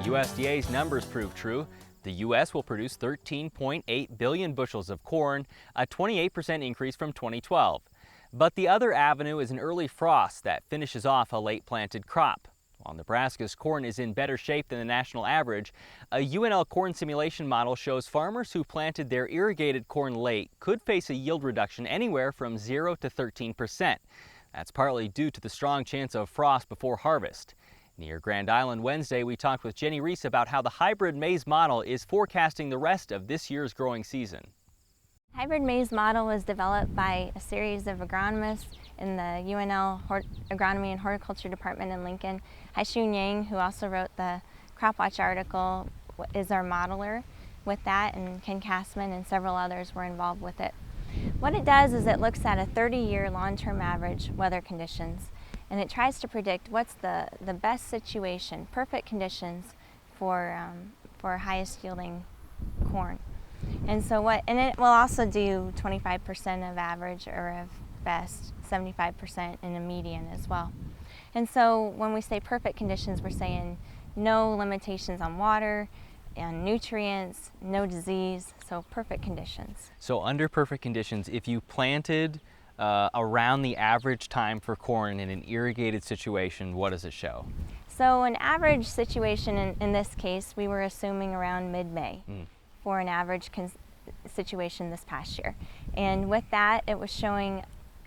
USDA's numbers prove true. The U.S. will produce 13.8 billion bushels of corn, a 28% increase from 2012. But the other avenue is an early frost that finishes off a late planted crop. While Nebraska's corn is in better shape than the national average, a UNL corn simulation model shows farmers who planted their irrigated corn late could face a yield reduction anywhere from 0 to 13%. That's partly due to the strong chance of frost before harvest. Near Grand Island Wednesday, we talked with Rees about how the Hybrid-Maize model is forecasting the rest of this year's growing season. Hybrid-Maize model was developed by a series of agronomists in the UNL Agronomy and Horticulture Department in Lincoln. Haishun Yang, who also wrote the Crop Watch article, is our modeler with that, and Ken Kassman and several others were involved with it. What it does is it looks at a 30-year long-term average weather conditions, and it tries to predict what's the best situation, perfect conditions for highest yielding corn. And it will also do 25% of average, or of best, 75% in a median as well. And so when we say perfect conditions, we're saying no limitations on water and nutrients, no disease, so perfect conditions. So under perfect conditions, if you planted around the average time for corn in an irrigated situation, what does it show? So an average situation in this case, we were assuming around mid-May for an average situation this past year. And with that, it was showing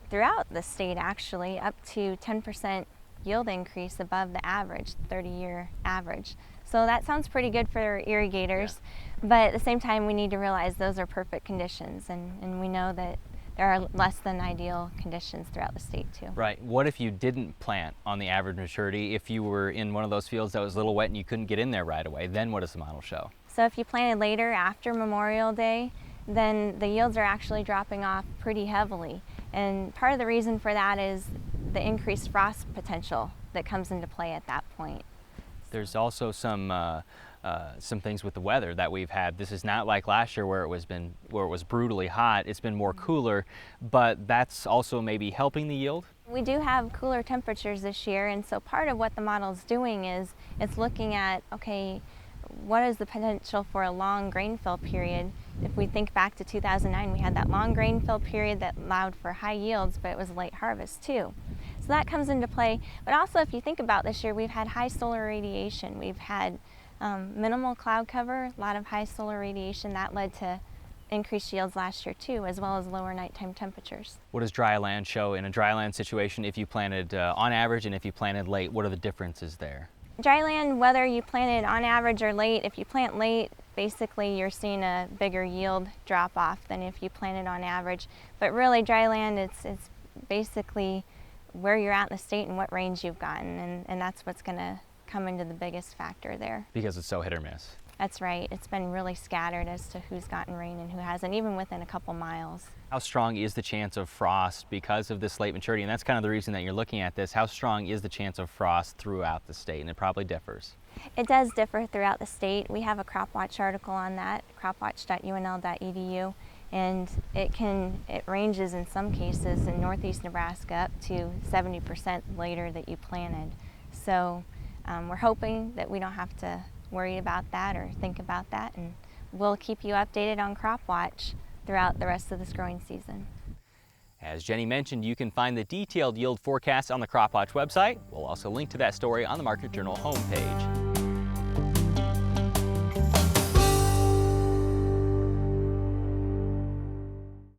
throughout the state actually up to 10% yield increase above the average, 30-year average. So that sounds pretty good for irrigators, but at the same time we need to realize those are perfect conditions, and we know that there are less than ideal conditions throughout the state too. Right. What if you didn't plant on the average maturity? If you were in one of those fields that was a little wet and you couldn't get in there right away, then what does the model show? So if you planted later after Memorial Day, then the yields are actually dropping off pretty heavily. And part of the reason for that is the increased frost potential that comes into play at that point. There's also some things with the weather that we've had. This is not like last year where it was brutally hot. It's been more cooler, but that's also maybe helping the yield. We do have cooler temperatures this year, and so part of what the model is doing is it's looking at, okay, what is the potential for a long grain fill period? If we think back to 2009, we had that long grain fill period that allowed for high yields, but it was late harvest too. So that comes into play. But also, if you think about this year, we've had high solar radiation. We've had minimal cloud cover, a lot of high solar radiation. That led to increased yields last year too, as well as lower nighttime temperatures. What does dry land show in a dry land situation if you planted on average and if you planted late? What are the differences there? Dry land, whether you planted on average or late, if you plant late, basically you're seeing a bigger yield drop off than if you planted on average. But really, dry land, it's basically where you're at in the state and what range you've gotten, and that's what's going to come into the biggest factor there. Because it's so hit or miss. That's right. It's been really scattered as to who's gotten rain and who hasn't, even within a couple miles. How strong is the chance of frost because of this late maturity? And that's kind of the reason that you're looking at this. How strong is the chance of frost throughout the state? And it probably differs. It does differ throughout the state. We have a Crop Watch article on that, cropwatch.unl.edu, and it ranges in some cases in northeast Nebraska up to 70% later that you planted. So we're hoping that we don't have to worry about that or think about that, and we'll keep you updated on Crop Watch throughout the rest of this growing season. As Jenny mentioned, you can find the detailed yield forecast on the Crop Watch website. We'll also link to that story on the Market Journal homepage.